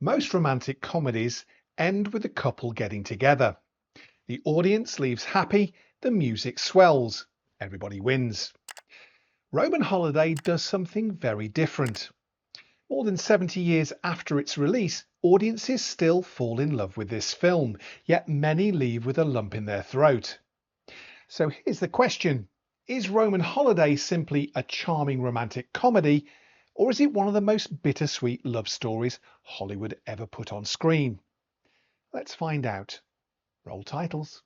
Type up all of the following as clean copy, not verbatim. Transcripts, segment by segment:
Most romantic comedies end with a couple getting together. The audience leaves happy, the music swells, everybody wins. Roman Holiday does something very different. More than 70 years after its release, audiences still fall in love with this film, yet many leave with a lump in their throat. So here's the question. Is Roman Holiday simply a charming romantic comedy, or is it one of the most bittersweet love stories Hollywood ever put on screen? Let's find out. Roll titles.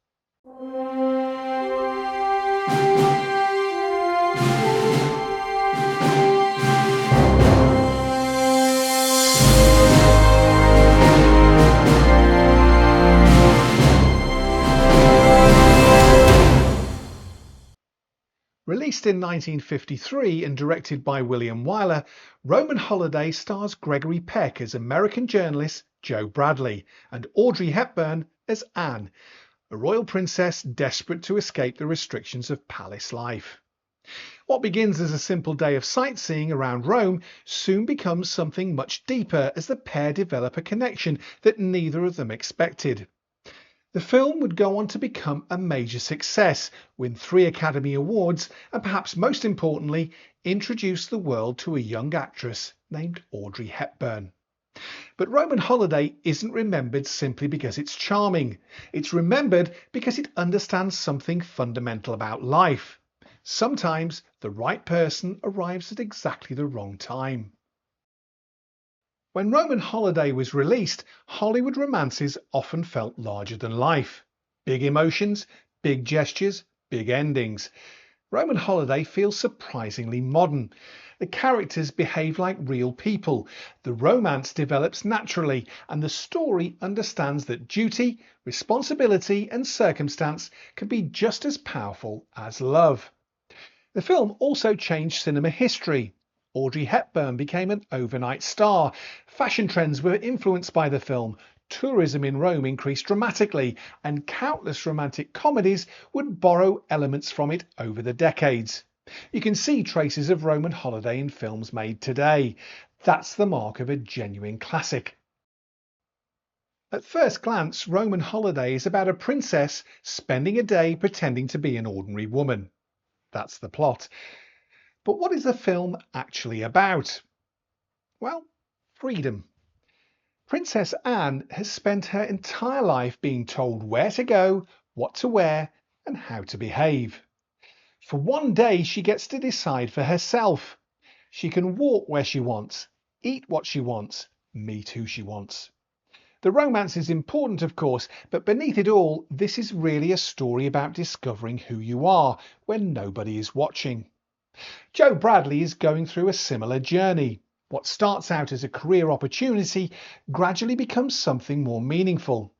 Released in 1953 and directed by Wyler, Roman Holiday stars Gregory Peck as American journalist Joe Bradley and Audrey Hepburn as Anne, a royal princess desperate to escape the restrictions of palace life. What begins as a simple day of sightseeing around Rome soon becomes something much deeper as the pair develop a connection that neither of them expected. The film would go on to become a major success, win 3 Academy Awards, and perhaps most importantly, introduce the world to a young actress named Audrey Hepburn. But Roman Holiday isn't remembered simply because it's charming. It's remembered because it understands something fundamental about life. Sometimes the right person arrives at exactly the wrong time. When Roman Holiday was released, Hollywood romances often felt larger than life. Big emotions, big gestures, big endings. Roman Holiday feels surprisingly modern. The characters behave like real people. The romance develops naturally, and the story understands that duty, responsibility, and circumstance can be just as powerful as love. The film also changed cinema history. Audrey Hepburn became an overnight star. Fashion trends were influenced by the film. Tourism in Rome increased dramatically, and countless romantic comedies would borrow elements from it over the decades. You can see traces of Roman Holiday in films made today. That's the mark of a genuine classic. At first glance, Roman Holiday is about a princess spending a day pretending to be an ordinary woman. That's the plot. But what is the film actually about? Well, freedom. Princess Anne has spent her entire life being told where to go, what to wear, and how to behave. For one day, she gets to decide for herself. She can walk where she wants, eat what she wants, meet who she wants. The romance is important, of course, but beneath it all, this is really a story about discovering who you are when nobody is watching. Joe Bradley is going through a similar journey. What starts out as a career opportunity gradually becomes something more meaningful.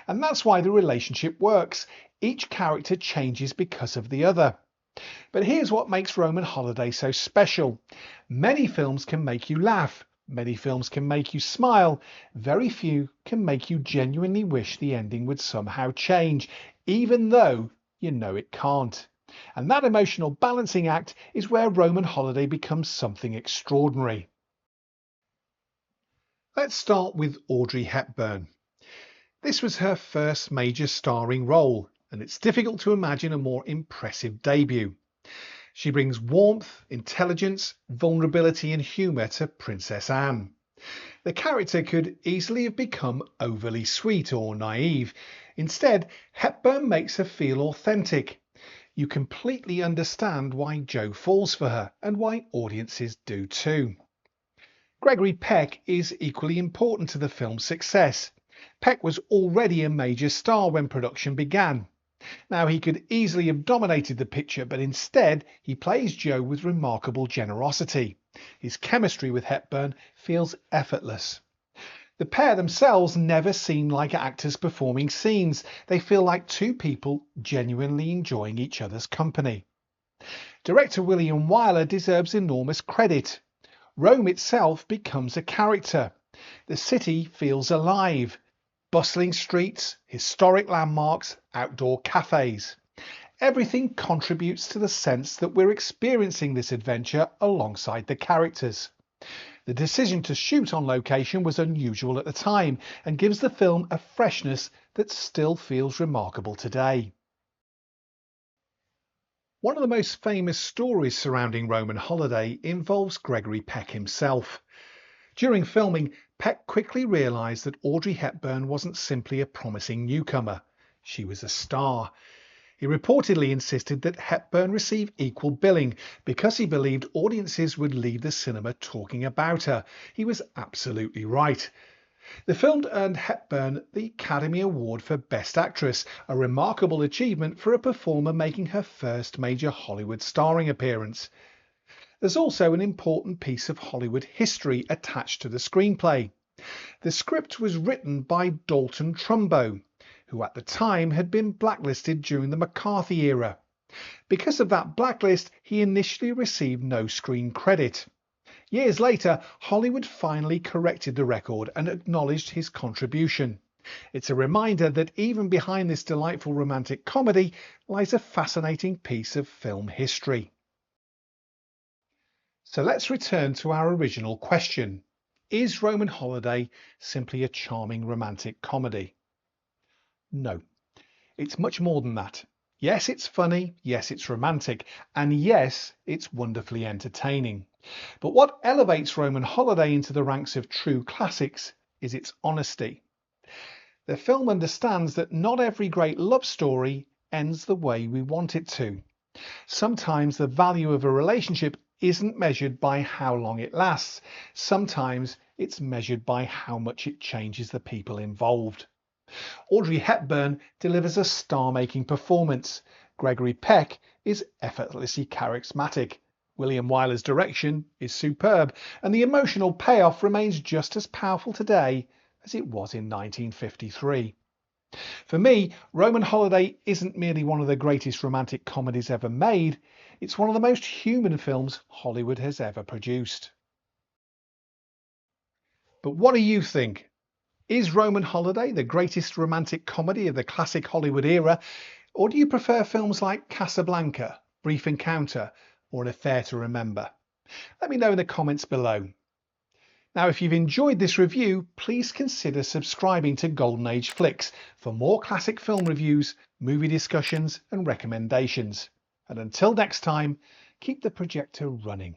And that's why the relationship works. Each character changes because of the other. But here's what makes Roman Holiday so special. Many films can make you laugh. Many films can make you smile. Very few can make you genuinely wish the ending would somehow change, even though you know it can't. And that emotional balancing act is where Roman Holiday becomes something extraordinary. Let's start with Audrey Hepburn. This was her first major starring role, and it's difficult to imagine a more impressive debut. She brings warmth, intelligence, vulnerability and humour to Princess Anne. The character could easily have become overly sweet or naive. Instead, Hepburn makes her feel authentic. You completely understand why Joe falls for her and why audiences do too. Gregory Peck is equally important to the film's success. Peck was already a major star when production began. Now, he could easily have dominated the picture, but instead he plays Joe with remarkable generosity. His chemistry with Hepburn feels effortless. The pair themselves never seem like actors performing scenes. They feel like two people genuinely enjoying each other's company. Director Wyler deserves enormous credit. Rome itself becomes a character. The city feels alive. Bustling streets, historic landmarks, outdoor cafes. Everything contributes to the sense that we're experiencing this adventure alongside the characters. The decision to shoot on location was unusual at the time and gives the film a freshness that still feels remarkable today. One of the most famous stories surrounding Roman Holiday involves Gregory Peck himself. During filming, Peck quickly realised that Audrey Hepburn wasn't simply a promising newcomer. She was a star. He reportedly insisted that Hepburn receive equal billing because he believed audiences would leave the cinema talking about her. He was absolutely right. The film earned Hepburn the Academy Award for Best Actress, a remarkable achievement for a performer making her first major Hollywood starring appearance. There's also an important piece of Hollywood history attached to the screenplay. The script was written by Dalton Trumbo, who at the time had been blacklisted during the McCarthy era. Because of that blacklist, he initially received no screen credit. Years later, Hollywood finally corrected the record and acknowledged his contribution. It's a reminder that even behind this delightful romantic comedy lies a fascinating piece of film history. So let's return to our original question. Is Roman Holiday simply a charming romantic comedy? No, it's much more than that. Yes, it's funny, yes, it's romantic, and yes, it's wonderfully entertaining. But what elevates Roman Holiday into the ranks of true classics is its honesty. The film understands that not every great love story ends the way we want it to. Sometimes the value of a relationship isn't measured by how long it lasts. Sometimes it's measured by how much it changes the people involved. Audrey Hepburn delivers a star-making performance. Gregory Peck is effortlessly charismatic. William Wyler's direction is superb, and the emotional payoff remains just as powerful today as it was in 1953. For me, Roman Holiday isn't merely one of the greatest romantic comedies ever made, it's one of the most human films Hollywood has ever produced. But what do you think? Is Roman Holiday the greatest romantic comedy of the classic Hollywood era, or do you prefer films like Casablanca, Brief Encounter, or An Affair to Remember? Let me know in the comments below. Now, if you've enjoyed this review, please consider subscribing to Golden Age Flicks for more classic film reviews, movie discussions, and recommendations. And until next time, keep the projector running.